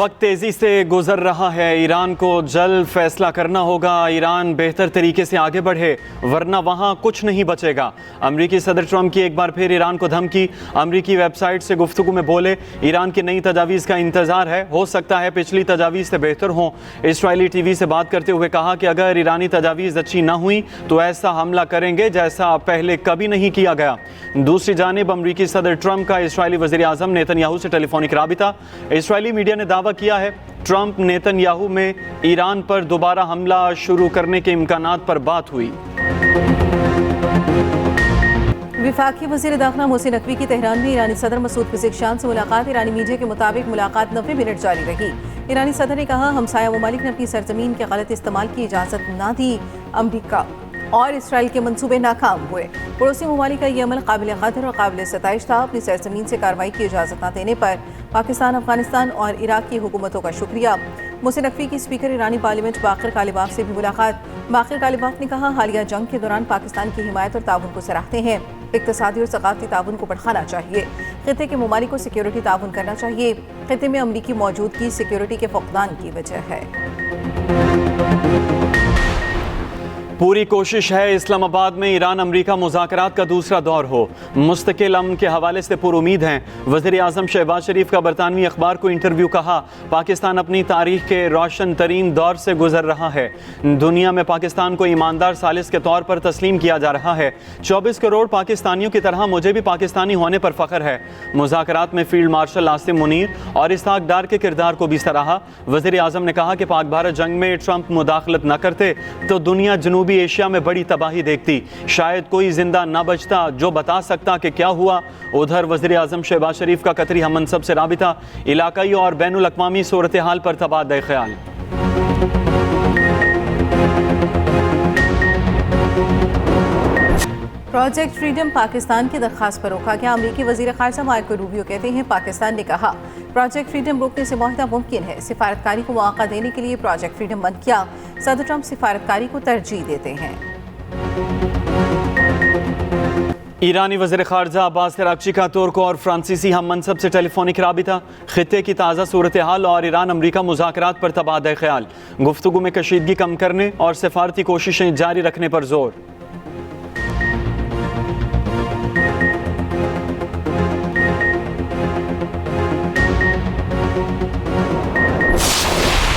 وقت تیزی سے گزر رہا ہے، ایران کو جلد فیصلہ کرنا ہوگا۔ ایران بہتر طریقے سے آگے بڑھے ورنہ وہاں کچھ نہیں بچے گا۔ امریکی صدر ٹرمپ کی ایک بار پھر ایران کو دھمکی۔ امریکی ویب سائٹ سے گفتگو میں بولے، ایران کی نئی تجاویز کا انتظار ہے، ہو سکتا ہے پچھلی تجاویز سے بہتر ہوں۔ اسرائیلی ٹی وی سے بات کرتے ہوئے کہا کہ اگر ایرانی تجاویز اچھی نہ ہوئیں تو ایسا حملہ کریں گے جیسا پہلے کبھی نہیں کیا گیا۔ دوسری جانب امریکی صدر ٹرمپ کا اسرائیلی وزیر اعظم نیتن یاہو سے ٹیلی فونک رابطہ۔ اسرائیلی میڈیا نے دعویٰ کیا ہے ٹرمپ نیتن یاہو میں ایران پر دوبارہ حملہ شروع کرنے کے امکانات پر بات ہوئی۔ وفاقی وزیر داخلہ محسن نقوی کی تہران میں ایرانی صدر مسعود پزشکیان سے ملاقات۔ ایرانی میڈیا کے مطابق ملاقات 90 منٹ جاری رہی۔ ایرانی صدر نے کہا ہمسایہ ممالک نے اپنی سرزمین کے غلط استعمال کی اجازت نہ دی، امریکہ اور اسرائیل کے منصوبے ناکام ہوئے۔ پڑوسی ممالک کا یہ عمل قابل قدر اور قابل ستائش تھا۔ اپنی سرزمین سے کارروائی کی اجازت نہ دینے پر پاکستان، افغانستان اور عراق کی حکومتوں کا شکریہ۔ محسن نقوی کی اسپیکر ایرانی پارلیمنٹ باقر کالباف سے بھی ملاقات۔ باقر کالباف نے کہا حالیہ جنگ کے دوران پاکستان کی حمایت اور تعاون کو سراہتے ہیں، اقتصادی اور ثقافتی تعاون کو بڑھانا چاہیے، خطے کے ممالک کو سیکیورٹی تعاون کرنا چاہیے، خطے میں امریکی موجودگی سیکیورٹی کے فقدان کی وجہ ہے۔ پوری کوشش ہے اسلام آباد میں ایران امریکہ مذاکرات کا دوسرا دور ہو، مستقل امن کے حوالے سے پر امید ہیں۔ وزیر اعظم شہباز شریف کا برطانوی اخبار کو انٹرویو، کہا پاکستان اپنی تاریخ کے روشن ترین دور سے گزر رہا ہے، دنیا میں پاکستان کو ایماندار ثالث کے طور پر تسلیم کیا جا رہا ہے، 24 کروڑ پاکستانیوں کی طرح مجھے بھی پاکستانی ہونے پر فخر ہے۔ مذاکرات میں فیلڈ مارشل عاصم منیر اور اسحاق ڈار کے کردار کو بھی سراہا۔ وزیر اعظم نے کہا کہ پاک بھارت جنگ میں ٹرمپ مداخلت نہ کرتے تو دنیا جنوبی ایشیا میں بڑی تباہی دیکھتی، شاید کوئی زندہ نہ بچتا جو بتا سکتا کہ کیا ہوا۔ ادھر وزیر اعظم شہباز شریف کا قطری ہم منصب سے رابطہ، علاقائی اور بین الاقوامی صورتحال پر تبادلہ خیال۔ پروجیکٹ فریڈم پاکستان کی درخواست پر روکا گیا۔ امریکی وزیر خارجہ مارکو روبیو کہتے ہیں پاکستان نے کہا پروجیکٹ فریڈم روکنے سے معاہدہ ممکن ہے، سفارتکاری کو مواقع دینے کے لیے پروجیکٹ فریڈم بند کیا۔ صدر ٹرمپ سفارتکاری کو ترجیح دیتے ہیں۔ ایرانی وزیر خارجہ عباس عراقچی کا ترک اور فرانسیسی ہم منصب سے ٹیلی فونک رابطہ، خطے کی تازہ صورتحال اور ایران امریکہ مذاکرات پر تبادلہ خیال، گفتگو میں کشیدگی کم کرنے اور سفارتی کوششیں جاری رکھنے پر زور۔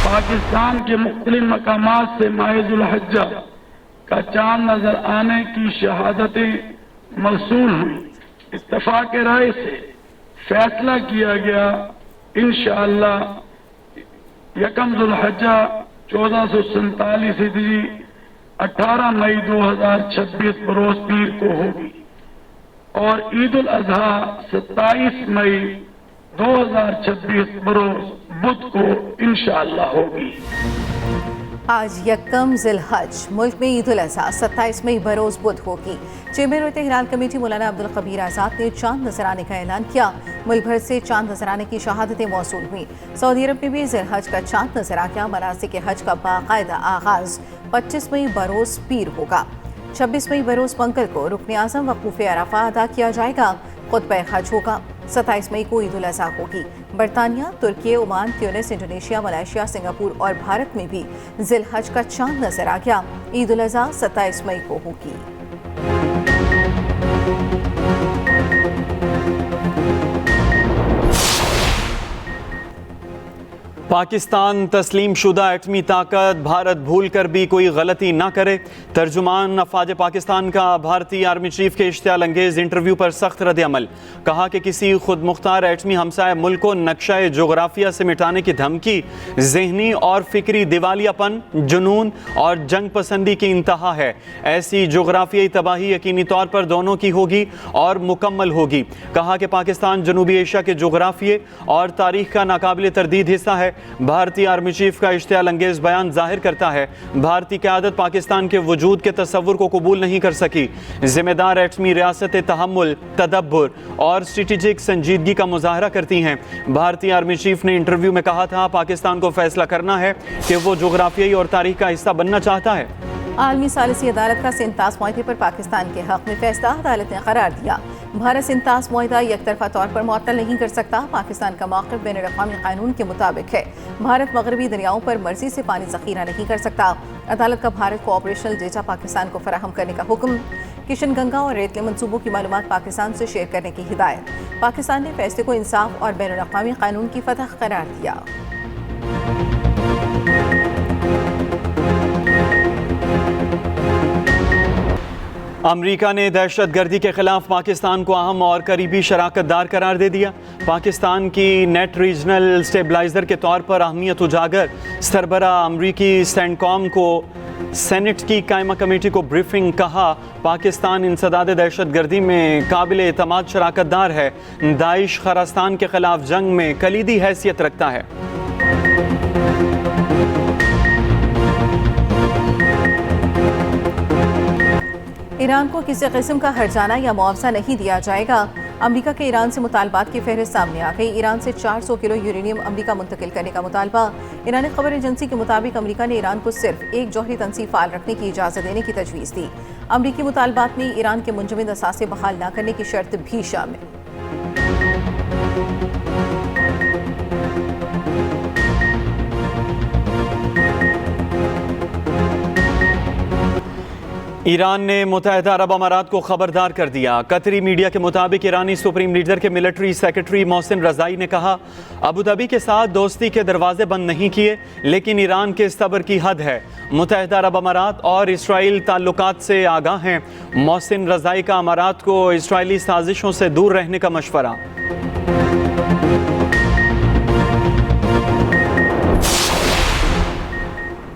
پاکستان کے مختلف مقامات سے ماہ ذوالحجہ کا چاند نظر آنے کی شہادتیں موصول ہوئی۔ اتفاق رائے سے فیصلہ کیا گیا انشاءاللہ 1 ذوالحجہ 1447 ہجری 18 مئی 2026 بروز پیر کو ہوگی اور عید الاضحیٰ 27 مئی 2026 بروز بدھ کو انشاءاللہ ہوگی۔ آج 1 ذی الحج، ملک میں عید الاضحیٰ 27 مئی بروز بدھ ہوگی۔ چیمبر و ہلال کمیٹی مولانا عبدالقبیر آزاد نے چاند نظر آنے کا اعلان کیا۔ ملک بھر سے چاند نظر آنے کی شہادتیں موصول ہوئیں۔ سعودی عرب میں بھی ذی الحج کا چاند نظر آ گیا۔ مناسک حج کا باقاعدہ آغاز 25 مئی بروز پیر ہوگا۔ 26 مئی بروز منگل کو رکن اعظم وقوف عرفہ ادا کیا جائے گا، خطبہ حج ہوگا۔ 27 مئی کو عید الاضحیٰ ہوگی۔ برطانیہ، ترکی، عمان، تیونس، انڈونیشیا، ملائیشیا، سنگاپور اور بھارت میں بھی ذی الحج کا چاند نظر آ گیا۔ عید الاضحیٰ 27 مئی کو ہوگی۔ پاکستان تسلیم شدہ ایٹمی طاقت، بھارت بھول کر بھی کوئی غلطی نہ کرے۔ ترجمان افواج پاکستان کا بھارتی آرمی چیف کے اشتعال انگیز انٹرویو پر سخت رد عمل، کہا کہ کسی خود مختار ایٹمی ہمسایہ ملک کو نقشہ جغرافیہ سے مٹانے کی دھمکی ذہنی اور فکری دیوالیہ پن، جنون اور جنگ پسندی کی انتہا ہے۔ ایسی جغرافیائی تباہی یقینی طور پر دونوں کی ہوگی اور مکمل ہوگی۔ کہا کہ پاکستان جنوبی ایشیا کے جغرافیے اور تاریخ کا ناقابل تردید حصہ ہے۔ بھارتی آرمی چیف کا اشتعال انگیز بیان ظاہر کرتا ہے بھارتی قیادت پاکستان کے وجود کے تصور کو قبول نہیں کر سکی۔ ذمہ دار ایٹمی ریاست تحمل، تدبر اور اسٹریٹجک سنجیدگی کا مظاہرہ کرتی ہیں۔ بھارتی آرمی چیف نے انٹرویو میں کہا تھا پاکستان کو فیصلہ کرنا ہے کہ وہ جغرافیائی اور تاریخ کا حصہ بننا چاہتا ہے۔ عالمی ثالثی عدالت کا سینتاس معاہدے پر پاکستان کے حق میں فیصلہ عدالت نے قرار دیا۔ भारत सिंतास मुआहदा यकतरफा तौर पर मुअत्तल नहीं कर सकता। पाकिस्तान का मौक़िफ़ बैनुल अक़वामी क़ानून के मुताबिक है। भारत मगरबी दरियाओं पर मर्जी से पानी ज़ख़ीरा नहीं कर सकता। अदालत का भारत को ऑपरेशनल डेटा पाकिस्तान को फराहम करने का हुक्म। किशन गंगा और रेतले मनसूबों की मालूमात पाकिस्तान से शेयर करने की हिदायत। पाकिस्तान ने फैसले को इंसाफ और बैनुल अक़वामी क़ानून की फतह करार दिया। अमरीका ने दहशत गर्दी के खिलाफ पाकिस्तान को अहम और करीबी शराकतदार करार दे दिया। पाकिस्तान की नेट रीजनल स्टेबलाइजर के तौर पर अहमियत उजागर। सरबरा अमरीकी सेंटकॉम को सेनेट की कायमा कमेटी को ब्रीफिंग। कहा पाकिस्तान इंसदाद दहशत गर्दी में काबिल एतमाद शराकतदार है। दाइश खरास्तान के खिलाफ जंग में कलीदी हैसियत रखता है। ईरान को किसी किस्म का हर्जाना या मुआवजा नहीं दिया जाएगा। अमेरिका के ईरान से मुतालबात की फहरिस्त सामने आ गई। ईरान से 400 किलो यूरेनियम अमेरिका मुंतकिल करने का मुतालबा। ईरानी खबर एजेंसी के मुताबिक अमेरिका ने ईरान को सिर्फ एक जौहरी तंसीब फाल रखने की इजाज़त देने की तजवीज़ दी। अमेरिकी मुतालबात में ईरान के मुंजमद असासे बहाल न करने की शर्त भी शामिल। ईरान ने मुत्तहिदा अरब अमारात को खबरदार कर दिया। कतरी मीडिया के मुताबिक ईरानी सुप्रीम लीडर के मिलिट्री सेक्रेटरी मोहसिन रज़ाई ने कहा अबू धाबी के साथ दोस्ती के दरवाजे बंद नहीं किए, लेकिन ईरान के सब्र की हद है। मुत्तहिदा अरब अमारात और इसराइल ताल्लुकात से आगाह हैं। मोहसिन रज़ाई का अमारात को इसराइली साजिशों से दूर रहने का मशवरा।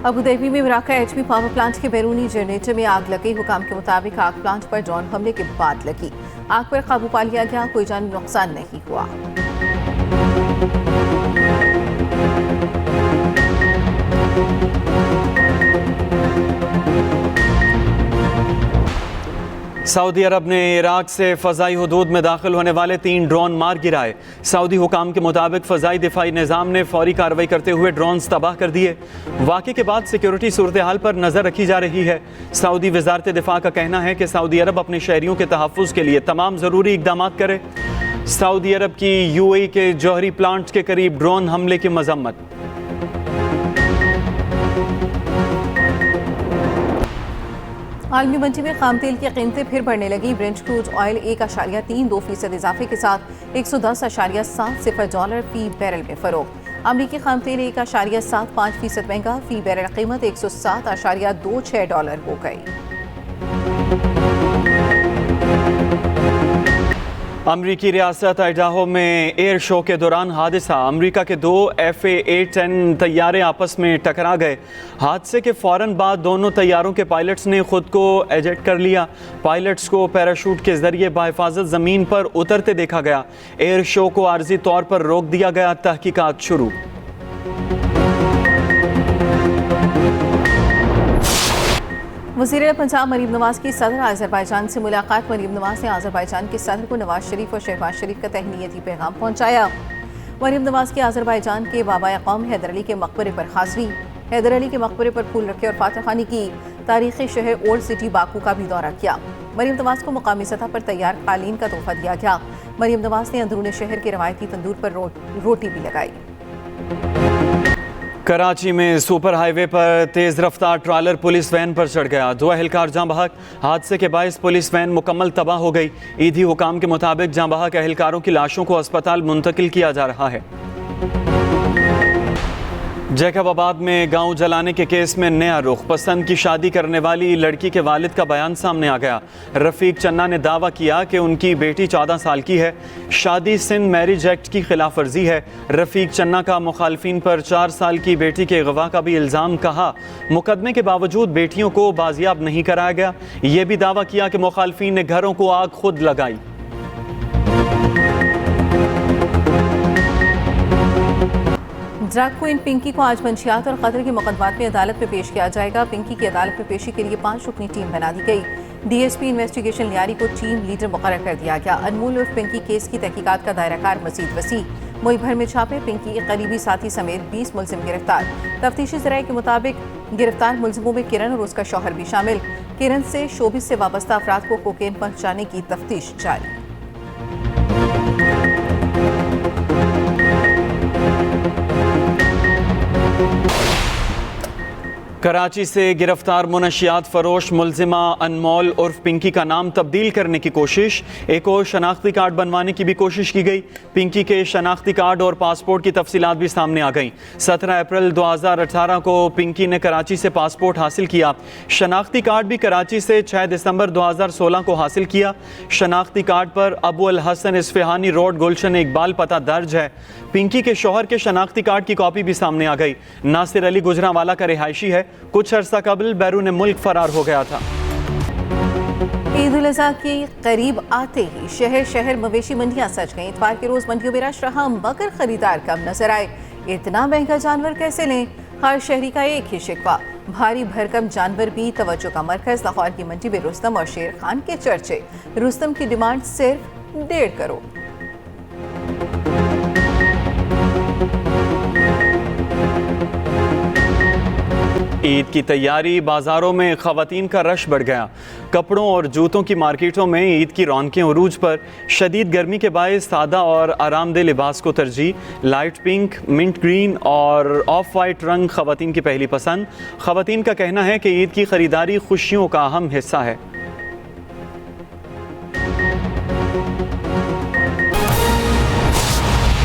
अबू धाबी में मराका एचपी पावर प्लांट के बैरूनी जनरेटर में आग लगी। हुकाम के मुताबिक आग प्लांट पर ड्रोन हमले के बाद लगी। आग पर काबू पा लिया गया, कोई जानी नुकसान नहीं हुआ। सऊदी अरब ने इराक से फ़ज़ाई हुदूद में दाखिल होने वाले 3 ड्रोन मार गिराए। सऊदी हुकाम के मुताबिक फ़ज़ाई दिफाई निज़ाम ने फौरी कार्रवाई करते हुए ड्रोन्स तबाह कर दिए। वाक़े के बाद सिक्योरिटी सूरत हाल पर नज़र रखी जा रही है। सऊदी वज़ारत दिफा का कहना है कि सऊदी अरब अपने शहरियों के तहफ़्फ़ुज़ के लिए तमाम ज़रूरी इक़दाम करे। सऊदी अरब की UAE के जौहरी प्लांट के करीब ड्रोन हमले की मज़म्मत। आलमी मंडी में खाम तेल की कीमतें फिर बढ़ने लगी। ब्रेंट क्रूड ऑयल 1.32% इजाफे के साथ $110.70 फी बैरल में फरोख्त। अमरीकी खाम तेल 1.75% महंगा, फी बैरल कीमत $107.26 हो गई। अमरीकी रियासत आइडाहो में एयर शो के दौरान हादसा। अमरीका के 2 FA-10 तैयारे आपस में टकरा गए। हादसे के फौरन बाद दोनों तैयारों के पायलट्स ने खुद को एजेक्ट कर लिया। पायलट्स को पैराशूट के जरिए बाहिफाजत ज़मीन पर उतरते देखा गया। एयर शो को आर्जी तौर पर रोक दिया गया। तहकीकात शुरू। वज़ीर पंजाब मरीम नवाज की सदर आज़रबाईजान से मुलाकात। मरीम नवाज ने आज़रबाईजान के सदर को नवाज शरीफ और शहबाज शरीफ का तहनीती पैगाम पहुँचाया। मरीम नवाज की आज़रबाईजान के बाबा कौम हैदर अली के मकबरे पर हाज़री। हैदर अली के मकबरे पर फूल रखे और फातह खानी की। तारीख़ी शहर ओल्ड सिटी बाकू का भी दौरा किया। मरीम नवाज को मुकामी सतह पर तैयार कालीन का तोहफा दिया गया। मरीम नवाज ने अंदरूनी शहर के रवायती तंदूर पर रोटी भी लगाई। कराची में सुपर हाईवे पर तेज रफ्तार ट्रालर पुलिस वैन पर चढ़ गया। 2 एहलकार जाँ बहक। हादसे के बायस पुलिस वैन मुकम्मल तबाह हो गई। ईदी हुकाम के मुताबिक जाँ बहक एहलकारों की लाशों को अस्पताल मुंतकिल किया जा रहा है। जैकबाबाद में गांव जलाने के केस में नया रुख। पसंद की शादी करने वाली लड़की के वालिद का बयान सामने आ गया। रफीक चन्ना ने दावा किया कि उनकी बेटी 14 साल की है। शादी सिंध मैरिज एक्ट की खिलाफ वर्जी है। रफीक चन्ना का मुखालफिन पर 4 साल की बेटी के अगवा का भी इल्ज़ाम। कहा मुकदमे के बावजूद बेटियों को बाजियाब नहीं कराया गया। ये भी दावा किया कि मुखालफिन ने घरों को आग खुद लगाई। ड्रग क्वीन पिंकी को आज मंशियात और कत्ल के मुकदमात में अदालत में पेश किया जाएगा। पिंकी की अदालत में पेशी के लिए 5 रुकनी टीम बना दी गई। DSP इन्वेस्टिगेशन लियारी को टीम लीडर मुकर्रर कर दिया गया। अनमोल उर्फ पिंकी केस की तहकीकात का दायरा कार मजीद वसी। मुल्क भर में छापे। पिंकी के करीबी साथी समेत 20 मुलजिम गिरफ्तार। तफ्तीशी ज़राए के मुताबिक गिरफ्तार मुलजिमों में किरण और उसका शौहर भी शामिल। किरण से शोबिस से वाबस्ता अफराद को कोकेन पहुँचाने की तफ्तीश जारी। कराची से गिरफ्तार मुनशियात फरोश मुलजिमा अनमोल उर्फ पिंकी का नाम तब्दील करने की कोशिश, एक और शनाख्ती कार्ड बनवाने की भी कोशिश की गई। पिंकी के शनाख्ती कार्ड और पासपोर्ट की तफसीलात भी सामने आ गईं। 17 अप्रैल 2018 को पिंकी ने कराची से पासपोर्ट हासिल किया। शनाख्ती कार्ड भी कराची से 6 दिसंबर 2016 को हासिल किया। शनाख्ती कार्ड पर अबू अल हसन इस्फहानी रोड गुलशन इकबाल पता दर्ज है। पिंकी के शौहर के शनाख्ती कार्ड की कॉपी भी सामने आ गई। नासिर अली गुजरांवाला का रिहायशी है, कुछ अरसा कबल बैरून मुल्क फरार हो गया था। ईद उल अज़हा के करीब आते ही शहर शहर मवेशी मंडियां सज गईं। इतवार के रोज मंडियों में रश रहा मगर खरीदार कम नजर आए। इतना महंगा जानवर कैसे लें? हर शहरी का एक ही शिकवा, भारी भरकम जानवर भी तवज्जो का मरकज। लाहौर की मंडी में रुस्तम और शेर खान के चर्चे। रुस्तम की डिमांड सिर्फ 1.5 करोड़। ईद की तैयारी, बाजारों में खवातीन का रश बढ़ गया। कपड़ों और जूतों की मार्केटों में ईद की रौनकें उरूज पर। शदीद गर्मी के बायस सादा और आरामदेह लिबास को तरजीह। लाइट पिंक, मिंट ग्रीन और ऑफ वाइट रंग खवातीन की पहली पसंद। खवातीन का कहना है कि ईद की खरीदारी खुशियों का अहम हिस्सा है।